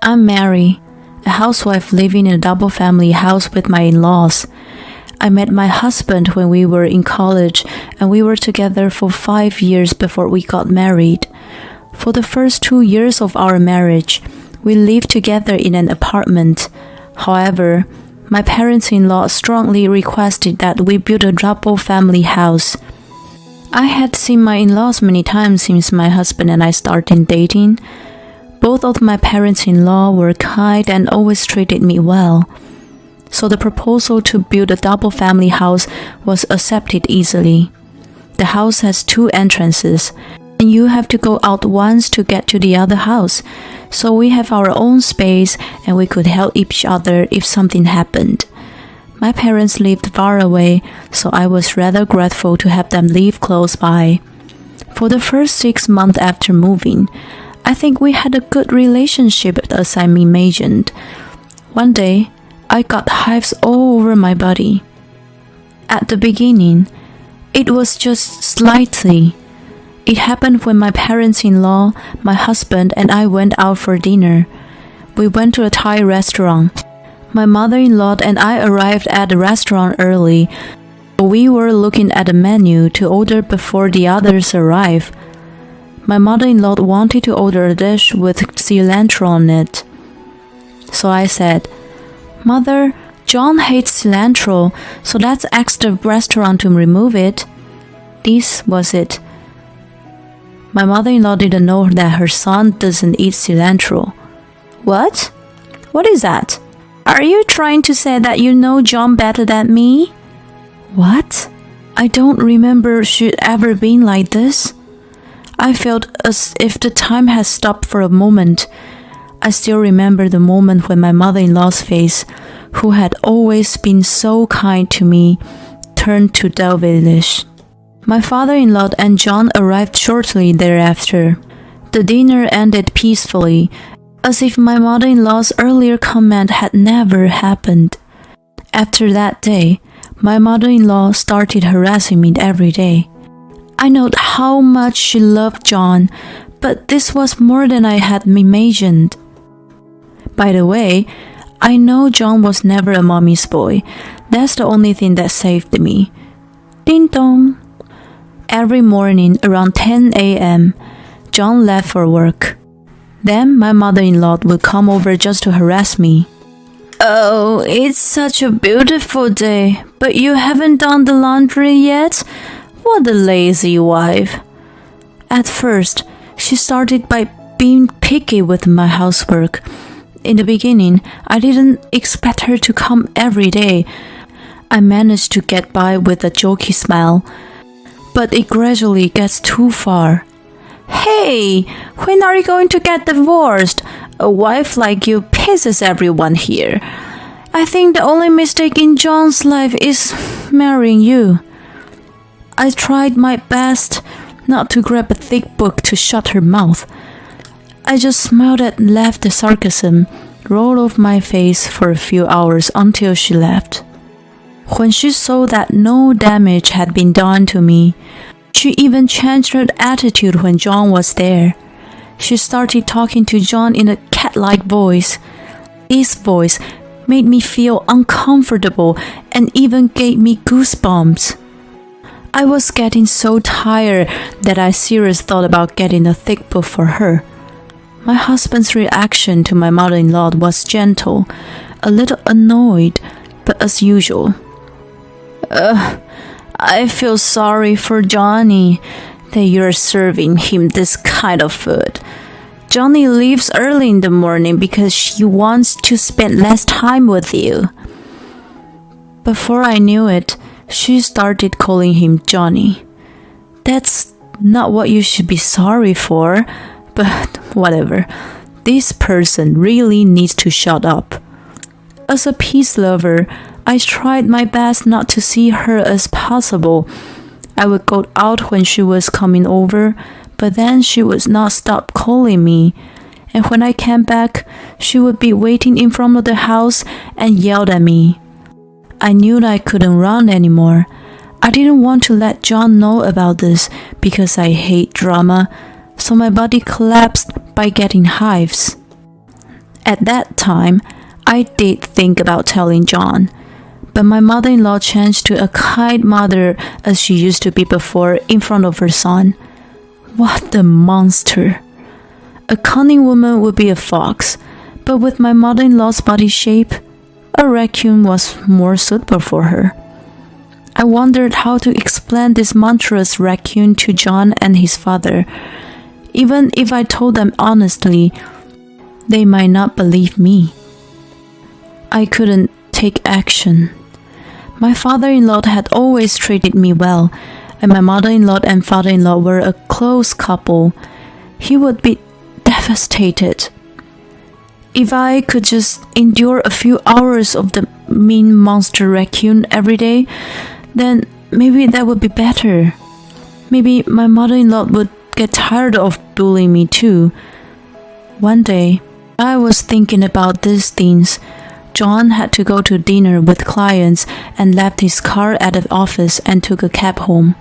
I'm Mary, a housewife living in a double-family house with my in-laws. I met my husband when we were in college, and we were together for 5 years before we got married. For the first 2 years of our marriage, we lived together in an apartment. However, my parents-in-law strongly requested that we build a double-family house. I had seen my in-laws many times since my husband and I started dating. Both of my parents-in-law were kind and always treated me well. So the proposal to build a double-family house was accepted easily. The house has 2 entrances, and you have to go out once to get to the other house. So we have our own space and we could help each other if something happened. My parents lived far away, so I was rather grateful to have them live close by. For the first 6 months after moving, I think we had a good relationship as I imagined. One day, I got hives all over my body. At the beginning, it was just slightly. It happened when my parents-in-law, my husband, and I went out for dinner. We went to a Thai restaurant. My mother-in-law and I arrived at the restaurant early. We were looking at the menu to order before the others arrived. My mother-in-law wanted to order a dish with cilantro on it. So I said, "Mother, John hates cilantro, so let's ask the restaurant to remove it." This was it. My mother-in-law didn't know that her son doesn't eat cilantro. "What? What is that? Are you trying to say that you know John better than me?" What? I don't remember she'd ever been like this. I felt as if the time had stopped for a moment. I still remember the moment when my mother-in-law's face, who had always been so kind to me, turned to devilish. My father-in-law and John arrived shortly thereafter. The dinner ended peacefully, as if my mother-in-law's earlier comment had never happened. After that day, my mother-in-law started harassing me every day. I know how much she loved John, but this was more than I had imagined. By the way, I know John was never a mommy's boy. That's the only thing that saved me. Ding dong. Every morning around 10 a.m., John left for work. Then my mother-in-law would come over just to harass me. "Oh, it's such a beautiful day, but you haven't done the laundry yet? What a lazy wife." At first, she started by being picky with my housework. In the beginning, I didn't expect her to come every day. I managed to get by with a jokey smile, but it gradually gets too far. "Hey, when are you going to get divorced? A wife like you pisses everyone here. I think the only mistake in John's life is marrying you." I tried my best not to grab a thick book to shut her mouth. I just smiled and left the sarcasm roll off my face for a few hours until she left. When she saw that no damage had been done to me, she even changed her attitude when John was there. She started talking to John in a cat-like voice. This voice made me feel uncomfortable and even gave me goosebumps. I was getting so tired that I seriously thought about getting a thick book for her. My husband's reaction to my mother-in-law was gentle, a little annoyed, but as usual. I feel sorry for Johnny that you're serving him this kind of food. Johnny leaves early in the morning because she wants to spend less time with you." Before I knew it, she started calling him Johnny. That's not what you should be sorry for, but whatever. This person really needs to shut up. As a peace lover, I tried my best not to see her as possible. I would go out when she was coming over, but then she would not stop calling me. And when I came back, she would be waiting in front of the house and yelled at me. I knew that I couldn't run anymore. I didn't want to let John know about this because I hate drama, so my body collapsed by getting hives. At that time, I did think about telling John, but my mother-in-law changed to a kind mother as she used to be before in front of her son. What a monster! A cunning woman would be a fox, but with my mother-in-law's body shape, a raccoon was more suitable for her. I wondered how to explain this monstrous raccoon to John and his father. Even if I told them honestly, they might not believe me. I couldn't take action. My father-in-law had always treated me well, and my mother-in-law and father-in-law were a close couple. He would be devastated. If I could just endure a few hours of the mean monster raccoon every day, then maybe that would be better. Maybe my mother-in-law would get tired of bullying me too. One day, I was thinking about these things. John had to go to dinner with clients and left his car at the office and took a cab home.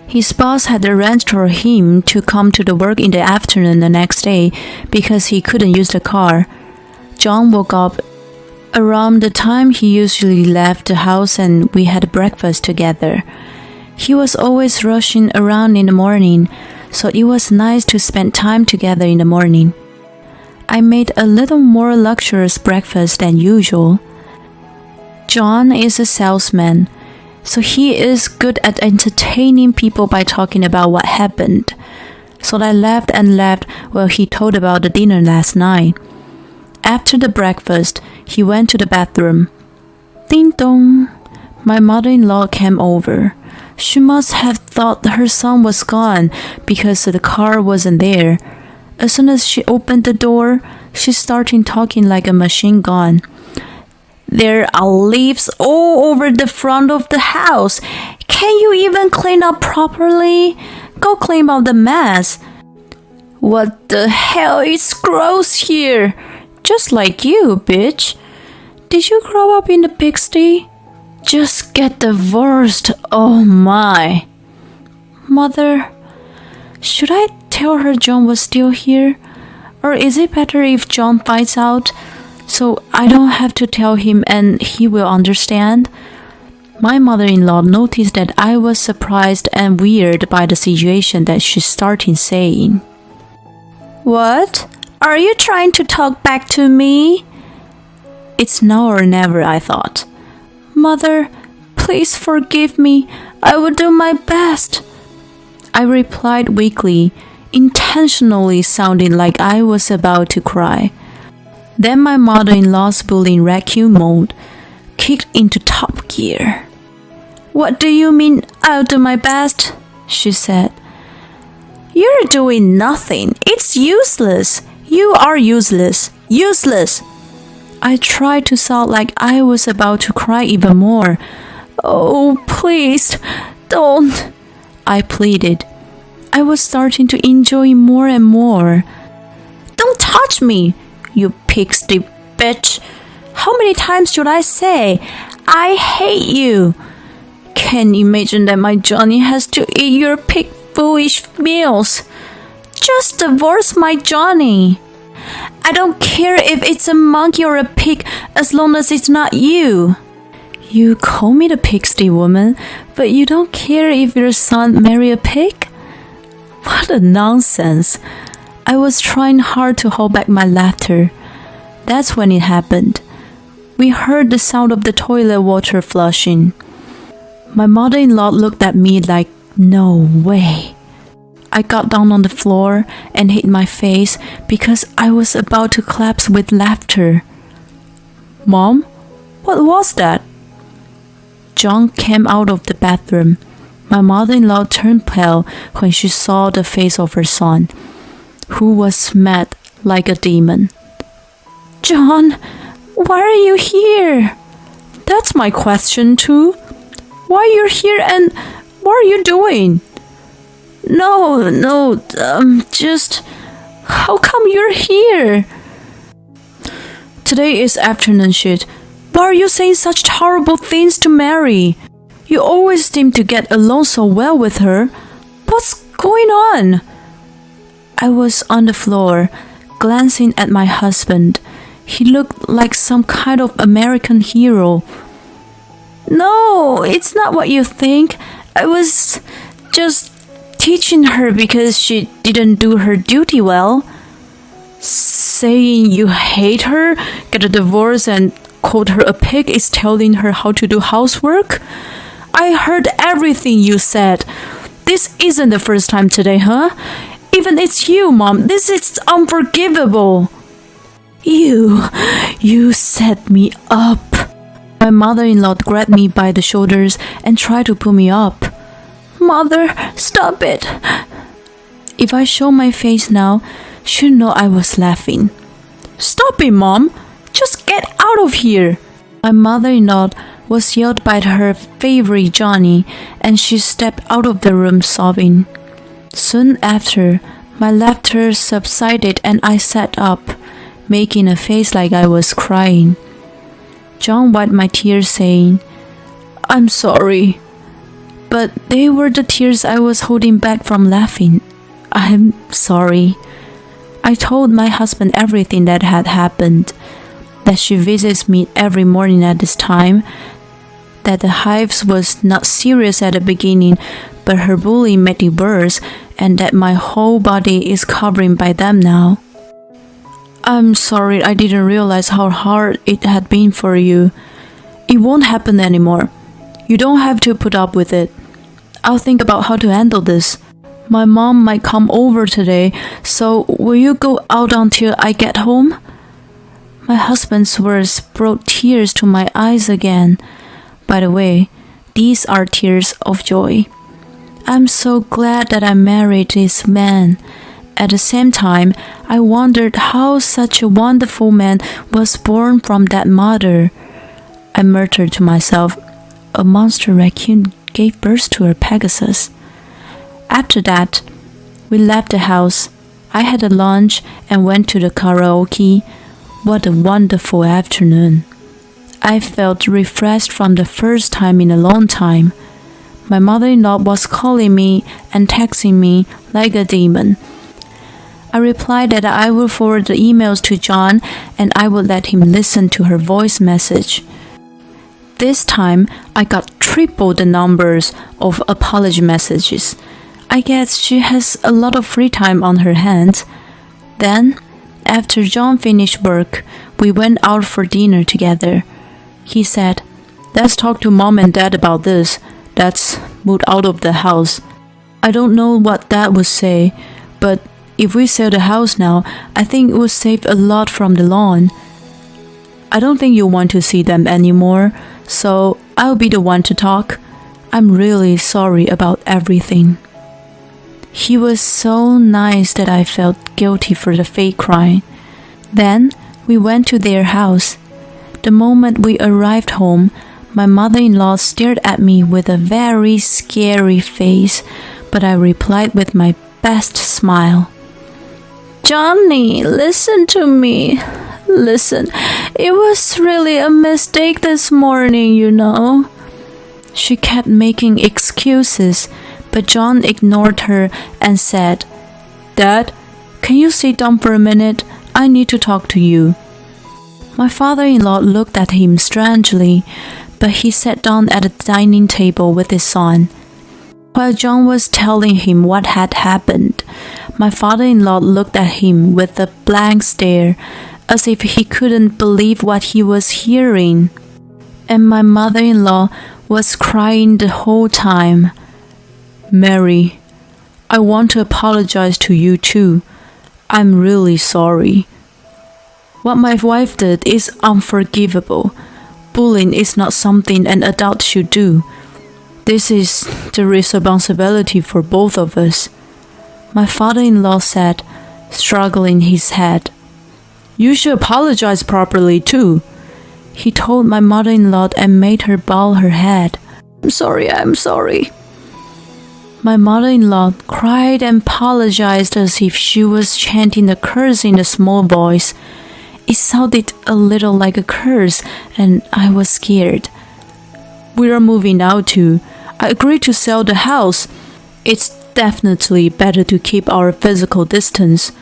His boss had arranged for him to come to the work in the afternoon the next day because he couldn't use the car. John woke up around the time he usually left the house and we had breakfast together. He was always rushing around in the morning, so it was nice to spend time together in the morning. I made a little more luxurious breakfast than usual. John is a salesman, so he is good at entertaining people by talking about what happened. So I laughed and laughed while he told about the dinner last night. After the breakfast, he went to the bathroom. Ding dong! My mother-in-law came over. She must have thought her son was gone because the car wasn't there. As soon as she opened the door, she started talking like a machine gun. There are leaves all over the front of the house. Can you even clean up properly? Go clean up the mess. What the hell? It's gross here. Just like you, bitch. Did you grow up in the pigsty? Just get divorced. Oh my. Mother, should I tell her John was still here? Or is it better if John finds out, so I don't have to tell him and he will understand? My mother-in-law noticed that I was surprised and weird by the situation that she started saying. What? Are you trying to talk back to me? It's now or never, I thought. Mother, please forgive me. I will do my best. I replied weakly, intentionally sounding like I was about to cry. Then my mother-in-law's bullying raccoon mode kicked into top gear. What do you mean, I'll do my best? She said. You're doing nothing. It's useless. You are useless. Useless. I tried to sound like I was about to cry even more. Oh, please, don't, I pleaded. I was starting to enjoy more and more. Don't touch me, you pigsty bitch. How many times should I say, I hate you? Can you imagine that my Johnny has to eat your pig foolish meals? Just divorce my Johnny. I don't care if it's a monkey or a pig as long as it's not you. You call me the pigsty woman, but you don't care if your son marry a pig? What a nonsense. I was trying hard to hold back my laughter. That's when it happened. We heard the sound of the toilet water flushing. My mother-in-law looked at me like, no way. I got down on the floor and hit my face because I was about to collapse with laughter. Mom, what was that? John came out of the bathroom. My mother-in-law turned pale when she saw the face of her son, who was mad like a demon. John, why are you here? That's my question too. Why are you here and what are you doing? No, just, how come you're here? Today is afternoon shift. Why are you saying such horrible things to Mary? You always seem to get along so well with her. What's going on? I was on the floor, glancing at my husband. He looked like some kind of American hero. No, it's not what you think. I was just teaching her because she didn't do her duty well. Saying you hate her, get a divorce, and called her a pig is telling her how to do housework? I heard everything you said. This isn't the first time today, huh? Even it's you, Mom. This is unforgivable. You set me up. My mother-in-law grabbed me by the shoulders and tried to pull me up. Mother, stop it. If I show my face now, she'll know I was laughing. Stop it, Mom. Just get out of here. My mother-in-law was yelled by her favorite Johnny, and she stepped out of the room sobbing. Soon after, my laughter subsided and I sat up, making a face like I was crying. John wiped my tears, saying, I'm sorry. But they were the tears I was holding back from laughing. I'm sorry. I told my husband everything that had happened, that she visits me every morning at this time, that the hives was not serious at the beginning, but her bullying made it worse, and that my whole body is covered by them now. I'm sorry I didn't realize how hard it had been for you. It won't happen anymore. You don't have to put up with it. I'll think about how to handle this. My mom might come over today, so will you go out until I get home? My husband's words brought tears to my eyes again. By the way, these are tears of joy. I'm so glad that I married this man. At the same time, I wondered how such a wonderful man was born from that mother. I muttered to myself, a monster raccoon gave birth to a Pegasus. After that, we left the house. I had a lunch and went to the karaoke. What a wonderful afternoon. I felt refreshed from the first time in a long time. My mother-in-law was calling me and texting me like a demon. I replied that I would forward the emails to John and I would let him listen to her voice message. This time, I got triple the numbers of apology messages. I guess she has a lot of free time on her hands. Then, after John finished work, we went out for dinner together. He said, let's talk to Mom and Dad about this. Let's move out of the house. I don't know what Dad would say, but if we sell the house now, I think it would save a lot from the loan. I don't think you want to see them anymore, so I'll be the one to talk. I'm really sorry about everything. He was so nice that I felt guilty for the fake crying. Then we went to their house. The moment we arrived home, my mother-in-law stared at me with a very scary face, but I replied with my best smile. Johnny, listen to me. Listen, it was really a mistake this morning, you know. She kept making excuses, but John ignored her and said, Dad, can you sit down for a minute? I need to talk to you. My father-in-law looked at him strangely, but he sat down at the dining table with his son. While John was telling him what had happened, my father-in-law looked at him with a blank stare, as if he couldn't believe what he was hearing. And my mother-in-law was crying the whole time. Mary, I want to apologize to you too. I'm really sorry. What my wife did is unforgivable. Bullying is not something an adult should do. This is the responsibility for both of us. My father-in-law said, struggling his head. You should apologize properly too. He told my mother-in-law and made her bow her head. I'm sorry. My mother-in-law cried and apologized as if she was chanting a curse in a small voice. It sounded a little like a curse, and I was scared. We are moving out too. I agreed to sell the house. It's definitely better to keep our physical distance.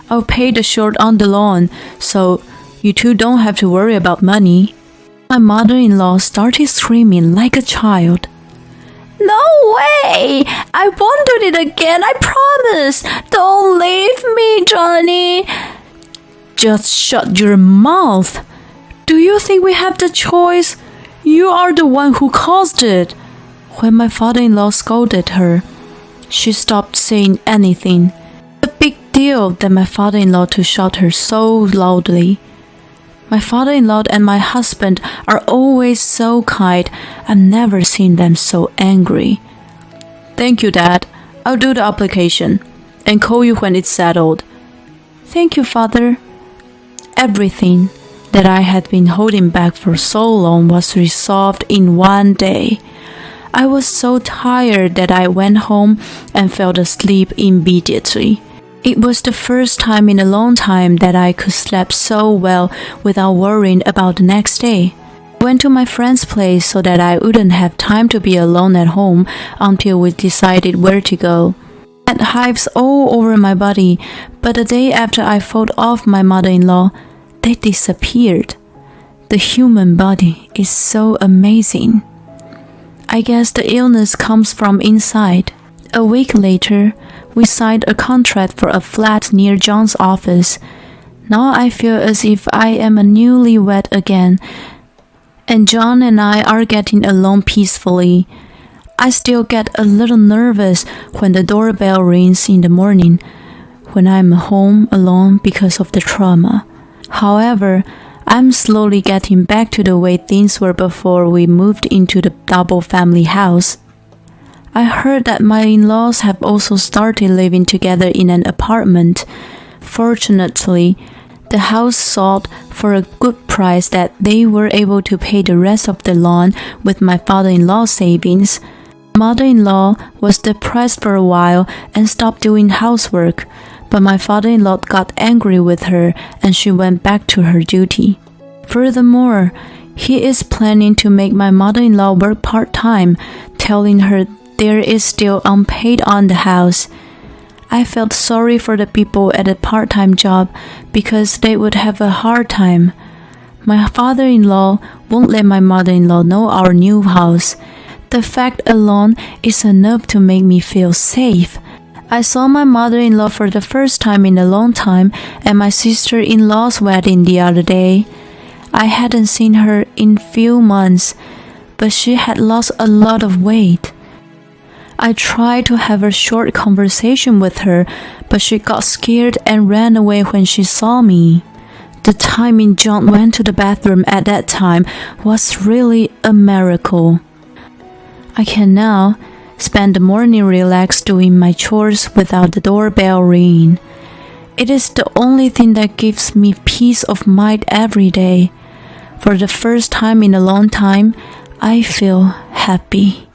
I'll pay the short on the loan, so You two don't have to worry about money." My mother-in-law started screaming like a child. "No way! I won't do it again, I promise! Don't leave me, Johnny!" "Just shut your mouth! Do you think we have the choice? You are the one who caused it." When my father-in-law scolded her, she stopped saying anything. A big deal that my father-in-law to shout her so loudly. My father-in-law and my husband are always so kind. I've never seen them so angry. "Thank you, Dad. I'll do the application and call you when it's settled." "Thank you, Father." Everything that I had been holding back for so long was resolved in one day. I was so tired that I went home and fell asleep immediately. It was the first time in a long time that I could sleep so well without worrying about the next day. I went to my friend's place so that I wouldn't have time to be alone at home until we decided where to go. I had hives all over my body, but the day after I fought off my mother-in-law, they disappeared. The human body is so amazing. I guess the illness comes from inside. A week later, we signed a contract for a flat near John's office. Now I feel as if I am a newlywed again, and John and I are getting along peacefully. I still get a little nervous when the doorbell rings in the morning, when I'm home alone because of the trauma. However, I'm slowly getting back to the way things were before we moved into the double family house. I heard that my in-laws have also started living together in an apartment. Fortunately, the house sold for a good price that they were able to pay the rest of the loan with my father-in-law's savings. Mother-in-law was depressed for a while and stopped doing housework, but my father-in-law got angry with her and she went back to her duty. Furthermore, he is planning to make my mother-in-law work part-time, telling her there is still unpaid on the house. I felt sorry for the people at the part-time job because they would have a hard time. My father-in-law won't let my mother-in-law know our new house. The fact alone is enough to make me feel safe. I saw my mother-in-law for the first time in a long time at my sister-in-law's wedding the other day. I hadn't seen her in few months, but she had lost a lot of weight. I tried to have a short conversation with her, but she got scared and ran away when she saw me. The timing John went to the bathroom at that time was really a miracle. I can now spend the morning relaxed doing my chores without the doorbell ringing. It is the only thing that gives me peace of mind every day. For the first time in a long time, I feel happy.